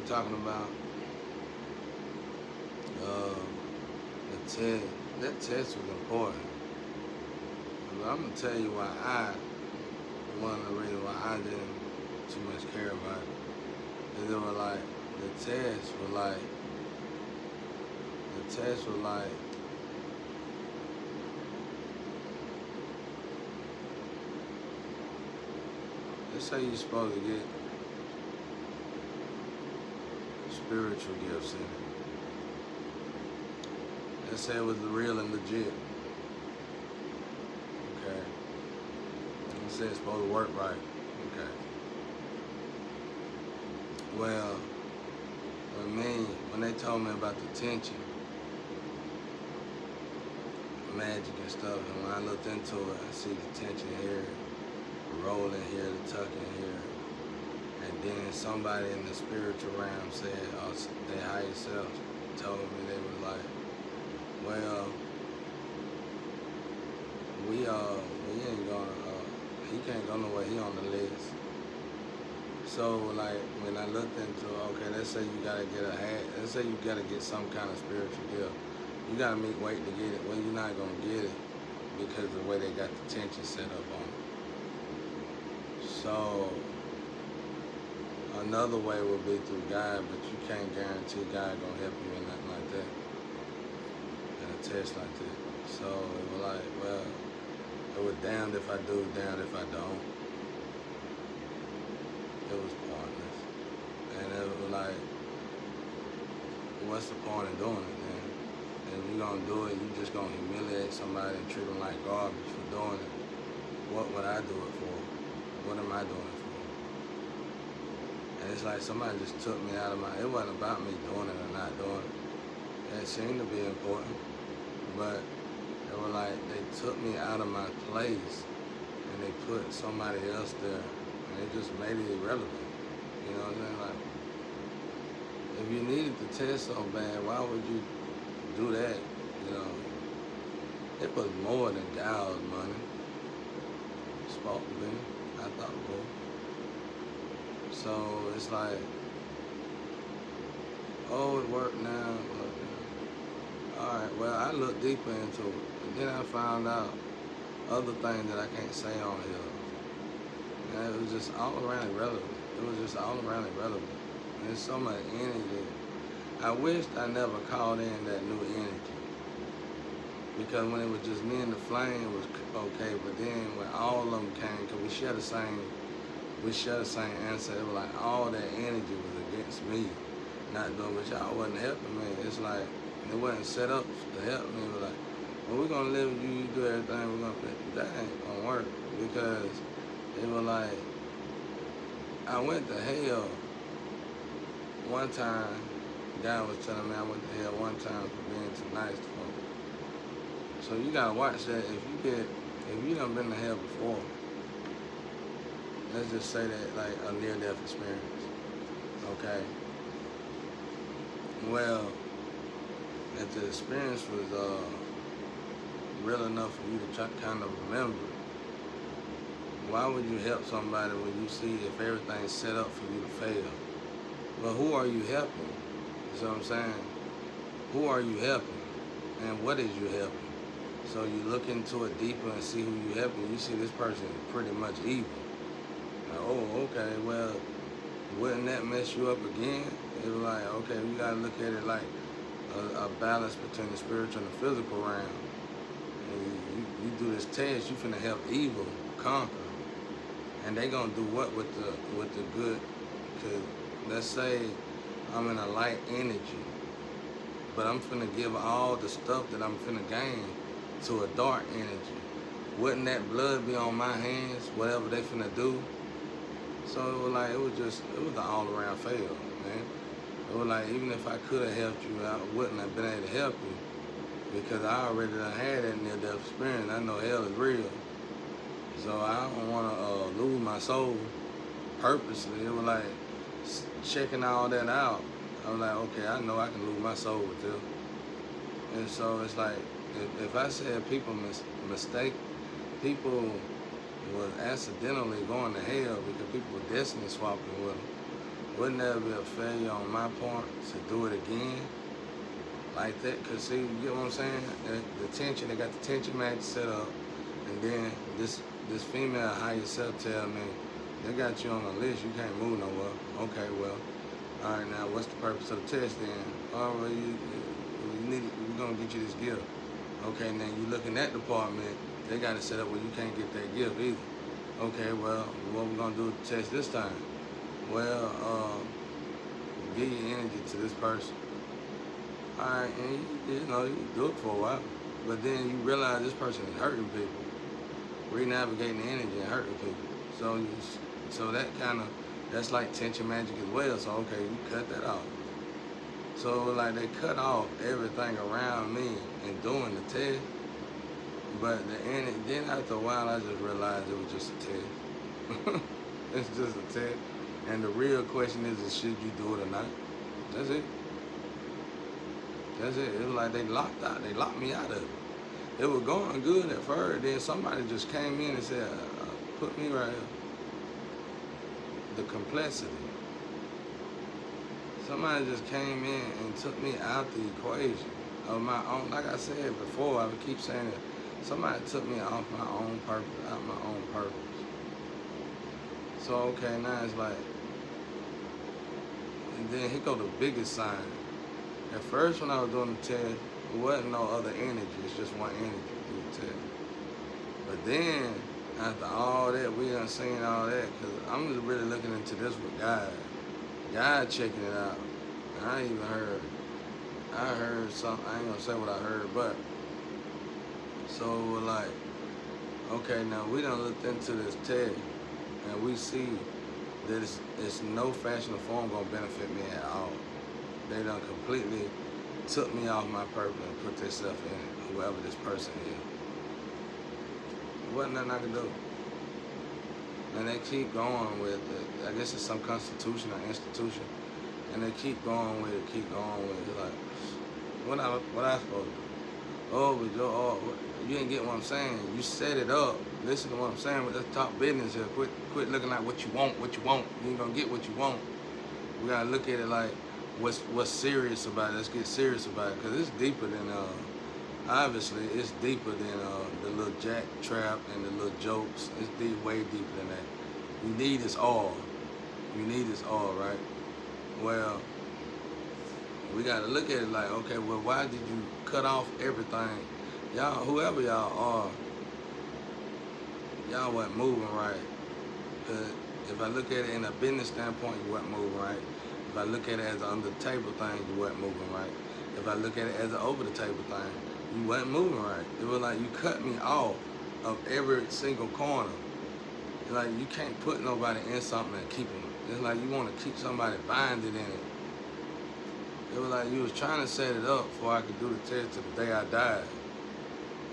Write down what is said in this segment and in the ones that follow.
talking about uh, the test. That test was important. But I'm gonna tell you why one of the reasons why I didn't too much care about it is it was like the test was like let's say you're supposed to get spiritual gifts in it. Let's say it was real and legit. Okay. Let's say it's supposed to work right. Okay. Well, when they told me about the tension, magic and stuff, and when I looked into it, I see the tension here, the rolling here, the tucking here, and then somebody in the spiritual realm said, or their higher self told me, they was like, well, we ain't gonna, he can't go nowhere, he on the list. So like when I looked into, okay, let's say you gotta let's say you gotta get some kind of spiritual gift. You gotta meet weight to get it. Well, you're not gonna get it because of the way they got the tension set up on it. So another way would be through God, but you can't guarantee God gonna help you in nothing like that, in a test like that. So it was like, well, it was damned if I do, damned if I don't. It was pointless. And it was like, what's the point of doing it, man? If you're gonna do it, you just gonna humiliate somebody and treat them like garbage for doing it. What would I do it for? What am I doing it for? And it's like somebody just took me out of it wasn't about me doing it or not doing it. It seemed to be important, but it was like they took me out of my place and they put somebody else there. And it just made it irrelevant. You know what I'm saying? Like, if you needed the test so bad, why would you do that? You know, it was more than Gow's money. It's supposed to be. I thought it was. So it's like, oh, it worked now. All right, well, I looked deeper into it. And then I found out other things that I can't say on here. And it was just all around irrelevant. It was just all around irrelevant. And there's so much energy. I wished I never called in that new energy. Because when it was just me and the flame, it was okay. But then when all of them came, because we share the same answer. It was like all that energy was against me. Not doing, but y'all wasn't helping me. It's like, it wasn't set up to help me. It was like, well, we're going to live with you, you do everything, we're going to, that ain't going to work. Because it was like, I went to hell one time. God was telling me I went to hell one time for being too nice to folks. So you gotta watch that. If you done been to hell before, let's just say that like a near-death experience, okay? Well, if the experience was real enough for you to kind of remember, why would you help somebody when you see if everything's set up for you to fail? Well, who are you helping? You know what I'm saying? Who are you helping? And what is you helping? So you look into it deeper and see who you helping. You see this person is pretty much evil. Like, oh, okay, well, wouldn't that mess you up again? It was like, okay, you gotta look at it like a balance between the spiritual and the physical realm. And you do this test, you finna help evil conquer. And they gonna do what with the good? Cause let's say I'm in a light energy, but I'm finna give all the stuff that I'm finna gain to a dark energy. Wouldn't that blood be on my hands, whatever they finna do? So it was like, it was an all around fail, man. It was like, even if I could have helped you, I wouldn't have been able to help you because I already done had that near-death experience. I know hell is real. So I don't want to lose my soul purposely. It was like checking all that out. I was like, okay, I know I can lose my soul with this. And so it's like, if I said people was accidentally going to hell because people were destiny swapping with them, wouldn't that be a failure on my part to do it again like that? Cause see, you get what I'm saying? The tension, they got the tension match set up, and then this female higher self tell me they got you on a list, you can't move nowhere. Okay, well, all right, now what's the purpose of the test then? Oh, well, you need it, we're gonna get you this gift. Okay, now you look in that department, they got it set up where you can't get that gift either. Okay, well, what we gonna do with the test this time? Well, give your energy to this person. All right, and you do it for a while, but then you realize this person is hurting people, re-navigating the energy and hurting people. So that's like tension magic as well. So okay, you cut that off. So like they cut off everything around me and doing the test, but then after a while I just realized it was just a test. It's just a test, and the real question is should you do it or not? That's it. That's it. It was like they locked me out of it. It was going good at first, then somebody just came in and said, put me right here. The complexity. Somebody just came in and took me out the equation of my own. Like I said before, I would keep saying it. Somebody took me off my own purpose, out my own purpose. So okay, now it's like, and then here go the biggest sign. At first when I was doing the test, there wasn't no other energy, it's just one energy through the test. But then, after all that, we done seen all that, because I'm just really looking into this with God. God checking it out. And I heard something, I ain't gonna say what I heard, but, so like, okay, now we done looked into this test, and we see that it's no fashion or form gonna benefit me at all. They done completely took me off my purpose and put themselves in it, whoever this person is. Wasn't nothing I could do. And they keep going with it. I guess it's some constitution or institution. And they keep going with it. Like, what I supposed to do? Oh, but you ain't getting what I'm saying. You set it up. Listen to what I'm saying. Let's talk business here. Quit looking like what you want. You ain't gonna get what you want. We gotta look at it like, what's serious about it. Let's get serious about it, because it's deeper than obviously it's deeper than the little jack trap and the little jokes. It's way deeper than that. You need us all. Right? Well, we gotta look at it like, okay, well, why did you cut off everything? Y'all, whoever y'all are, y'all wasn't moving right. Cause if I look at it in a business standpoint, you wasn't moving right. If I look at it as an under the table thing, you wasn't moving right. If I look at it as an over the table thing, you wasn't moving right. It was like you cut me off of every single corner. It's like you can't put nobody in something and keep them. It's like you want to keep somebody binded in it. It was like you was trying to set it up before I could do the test to the day I died.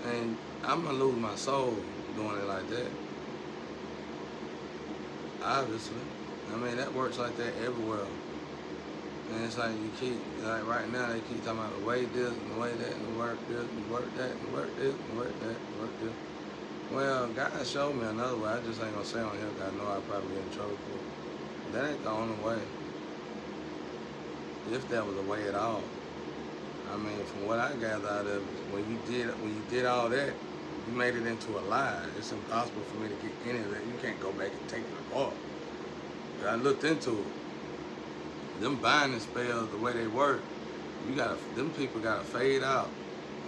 And I'm gonna lose my soul doing it like that. Obviously. I mean, that works like that everywhere. And it's like you keep, like right now, they keep talking about the way this and the way that and the work this and work that and work this and work that and work this. Well, God showed me another way. I just ain't gonna say on here because I know I'll probably get in trouble for it. That ain't the only way. If that was a way at all. I mean, from what I gathered out of it, when you did all that, you made it into a lie. It's impossible for me to get any of that. You can't go back and take it apart. But I looked into it. Them binding spells, the way they work, them people gotta fade out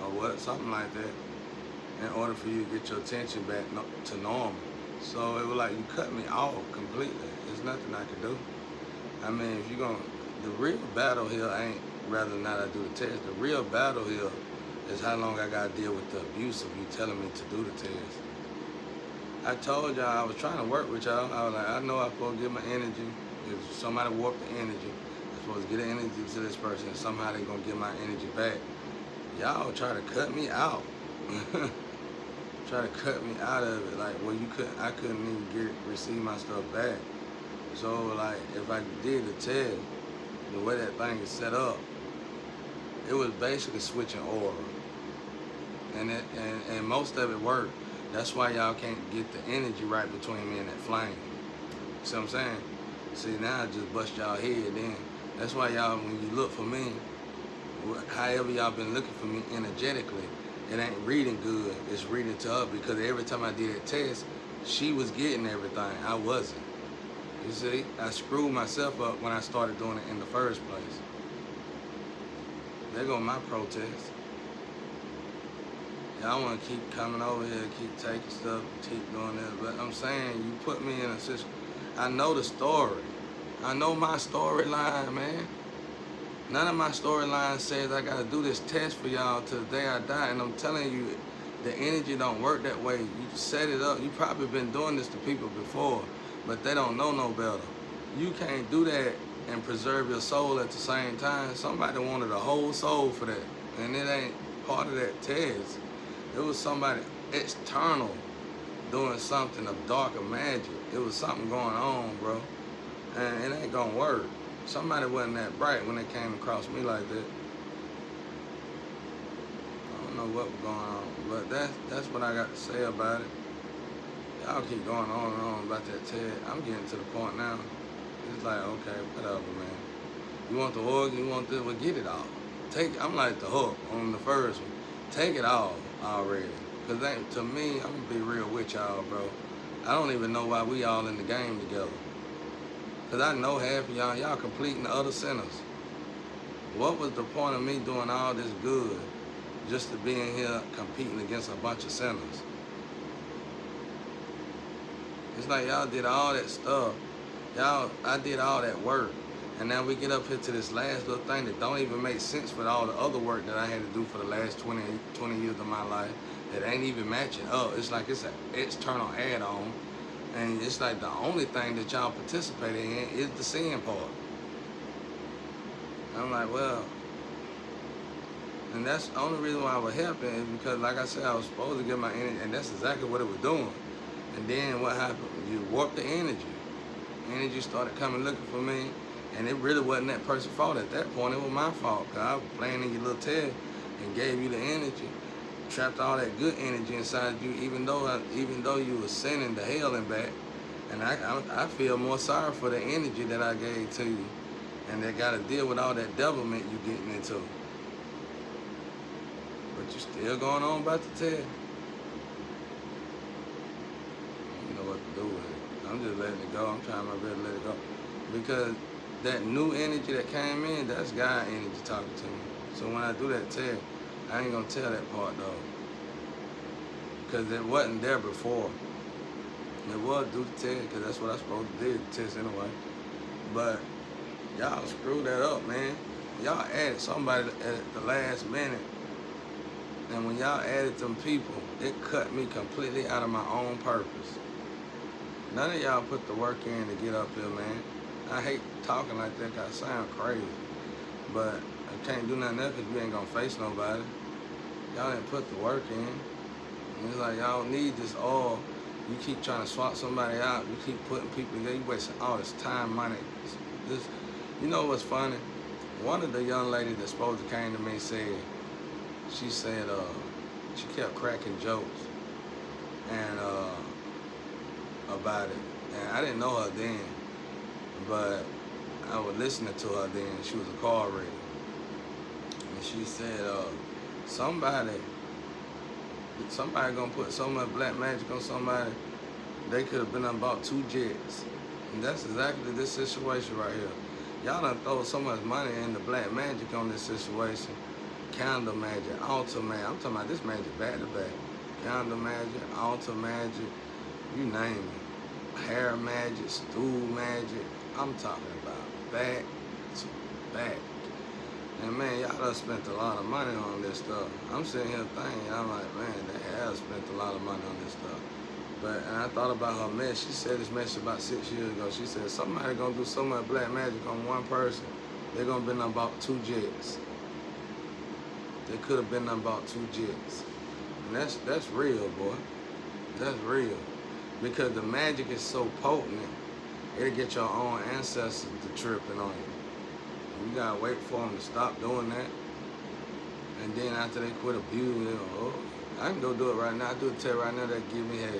or what, something like that, in order for you to get your attention back to normal. So it was like you cut me off completely. There's nothing I could do. I mean, if you're the real battle here ain't rather than not I do the test. The real battle here is how long I gotta deal with the abuse of you telling me to do the test. I told y'all I was trying to work with y'all. I was like, I know I'm supposed to give my energy. If somebody warped the energy, I'm supposed to get the energy to this person, and somehow they're gonna get my energy back. Y'all try to cut me out. Try to cut me out of it. Like, well, I couldn't even receive my stuff back. So like, if I did the test, the way that thing is set up, it was basically switching aura. And most of it worked. That's why y'all can't get the energy right between me and that flame. See what I'm saying? See, now I just bust y'all head then. That's why y'all, when you look for me, however y'all been looking for me energetically, it ain't reading good. It's reading to her, because every time I did that test, she was getting everything. I wasn't. You see, I screwed myself up when I started doing it in the first place. There go my protest. Y'all want to keep coming over here, keep taking stuff, keep doing this. But I'm saying, you put me in a situation. I know the story. I know my storyline, man. None of my storyline says I got to do this test for y'all till the day I die. And I'm telling you, the energy don't work that way. You set it up. You probably been doing this to people before, but they don't know no better. You can't do that and preserve your soul at the same time. Somebody wanted a whole soul for that, and it ain't part of that test. It was somebody external doing something of darker magic. It was something going on, bro, and it ain't gonna work. Somebody wasn't that bright when they came across me like that. I don't know what was going on, but that's what I got to say about it. Y'all keep going on and on about that TED. I'm getting to the point now. It's like, okay, whatever, man. You want the organ, you want this, well, get it all. I'm like the Hook on the first one. Take it all already. Because to me, I'm going to be real with y'all, bro. I don't even know why we all in the game together. Because I know half of y'all completing the other sinners. What was the point of me doing all this good just to be in here competing against a bunch of sinners? It's like y'all did all that stuff. I did all that work. And now we get up here to this last little thing that don't even make sense with all the other work that I had to do for the last 20 years of my life that ain't even matching up. It's like it's an external add-on. And it's like the only thing that y'all participate in is the sin part. And I'm like, well, and that's the only reason why I was helping is because, like I said, I was supposed to get my energy, and that's exactly what it was doing. And then what happened? You warped the energy. Energy started coming looking for me, and it really wasn't that person's fault at that point. It was my fault, because I was playing in your little tail and gave you the energy. Trapped all that good energy inside you, even though you were sending to hell and back. And I feel more sorry for the energy that I gave to you, and that got to deal with all that devilment you getting into. But you still going on about the tail. I don't know what to do with it. I'm just letting it go. I'm trying my best to let it go, because that new energy that came in, that's God energy talking to me. So when I do that tail, I ain't gonna tell that part though, because it wasn't there before. It was do the test, because that's what I supposed to do, the test anyway. But y'all screwed that up, man. Y'all added somebody at the last minute, and when y'all added them people, it cut me completely out of my own purpose. None of y'all put the work in to get up here, man. I hate talking like that because I sound crazy, but I can't do nothing else because you ain't gonna face nobody. Y'all didn't put the work in. And it's like y'all need this all. You keep trying to swap somebody out. You keep putting people together. You wasting all this time, money. You know what's funny? One of the young ladies that supposed to came to me said, she kept cracking jokes and about it. And I didn't know her then, but I was listening to her then. She was a car reader. And she said, somebody gonna put so much black magic on somebody, they could have been done bought 2 jets. And that's exactly this situation right here. Y'all done throw so much money in the black magic on this situation. Candle magic, altar magic. I'm talking about this magic back to back. Candle magic, altar magic, you name it. Hair magic, stool magic. I'm talking about back to back. And man, y'all done spent a lot of money on this stuff. I'm sitting here thinking, I'm like, man, they have spent a lot of money on this stuff. And I thought about her mess. She said this mess about 6 years ago. She said, somebody gonna do so much black magic on one person, they're gonna be done about 2 jets. They could have been done about 2 jets. And that's real, boy. That's real. Because the magic is so potent, it'll get your own ancestors to tripping on you. You gotta wait for them to stop doing that. And then after they quit abusing it, oh, I can go do it right now. I do a test right now, they'll give me hell.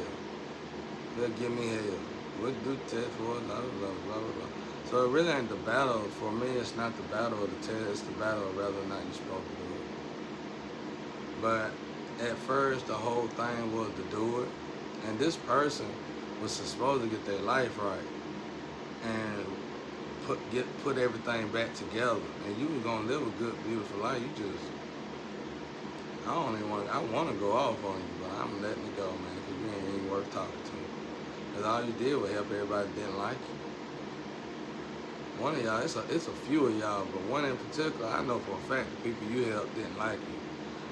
They'll give me hell. We'll do the test for it, blah, blah, blah, blah, blah. So it really ain't the battle. For me, it's not the battle of the test. It's the battle of whether or not you're supposed to do it. But at first, the whole thing was to do it. And this person was supposed to get their life right and put everything back together. And you was gonna live a good, beautiful life. You just, I want to go off on you, but I'm letting it go, man, because you ain't even worth talking to. Because all you did was help everybody that didn't like you. One of y'all, it's a few of y'all, but one in particular, I know for a fact the people you helped didn't like you.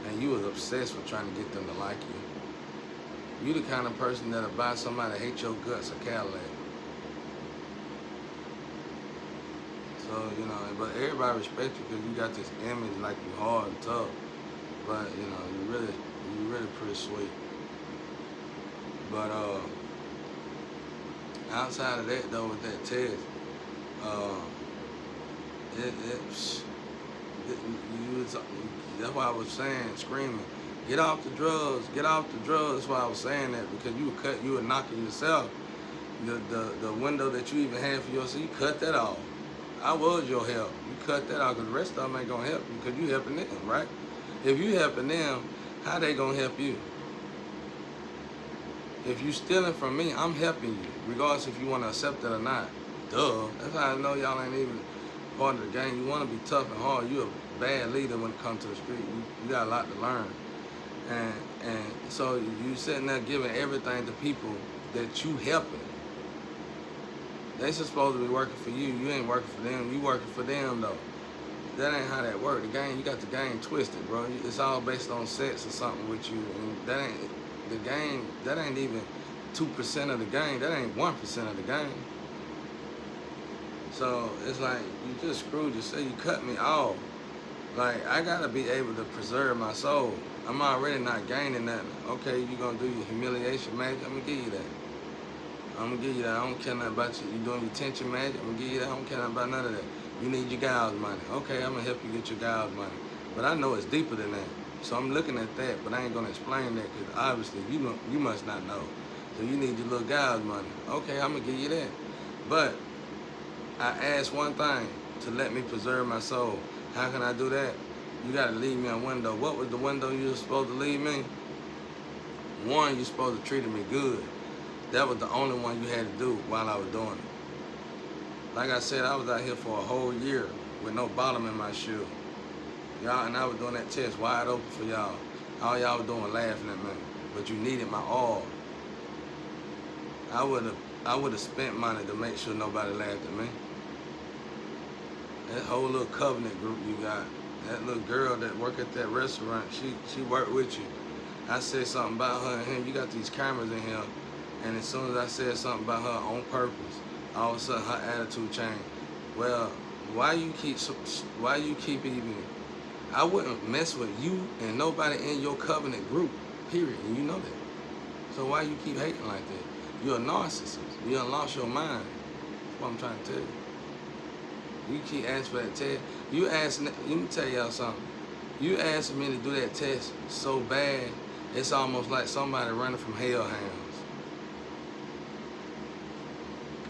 And you was obsessed with trying to get them to like you. You the kind of person that'll buy somebody that hate your guts a Cadillac. So, you know, but everybody respects you because you got this image like you hard and tough. But, you know, you really pretty sweet. But outside of that though, with that test, that's why I was saying, screaming, get off the drugs, get off the drugs. That's why I was saying that, because you were knocking yourself. The window that you even had for yourself, you cut that off. I was your help. You cut that off because the rest of them ain't gonna help you because you helping them, right? If you helping them, how they gonna help you? If you stealing from me, I'm helping you, regardless if you want to accept it or not. Duh. That's how I know y'all ain't even part of the game. You want to be tough and hard. You a bad leader when it comes to the street. You got a lot to learn. And so you sitting there giving everything to people that you helping. They supposed to be working for you. You ain't working for them. You working for them though. That ain't how that work. The game, you got the game twisted, bro. It's all based on sex or something with you, and that ain't the game. That ain't even 2% of the game. That ain't 1% of the game. So it's like you just screwed yourself. You cut me off. Like, I gotta be able to preserve my soul. I'm already not gaining nothing. Okay, you gonna do your humiliation magic? I'm gonna give you that. I'm gonna give you that. I don't care nothing about you. You doing your tension magic? I'm gonna give you that. I don't care nothing about none of that. You need your gals money. Okay, I'm gonna help you get your gals money. But I know it's deeper than that. So I'm looking at that, but I ain't gonna explain that because obviously you must not know. So you need your little gals money. Okay, I'm gonna give you that. But I asked one thing, to let me preserve my soul. How can I do that? You gotta leave me a window. What was the window you were supposed to leave me? One, you supposed to treat me good. That was the only one you had to do while I was doing it. Like I said, I was out here for a whole year with no bottom in my shoe. Y'all, and I was doing that test wide open for y'all. All y'all was doing laughing at me. But you needed my all. I would have spent money to make sure nobody laughed at me. That whole little covenant group you got, that little girl that worked at that restaurant, she worked with you. I said something about her and him. You got these cameras in here, and as soon as I said something about her on purpose, all of a sudden her attitude changed. Well, why you keep even? I wouldn't mess with you and nobody in your covenant group, period, and you know that. So why you keep hating like that? You're a narcissist. You done lost your mind. That's what I'm trying to tell you. You keep asking for that test. Let me tell y'all something. You asking me to do that test so bad, it's almost like somebody running from hellhounds.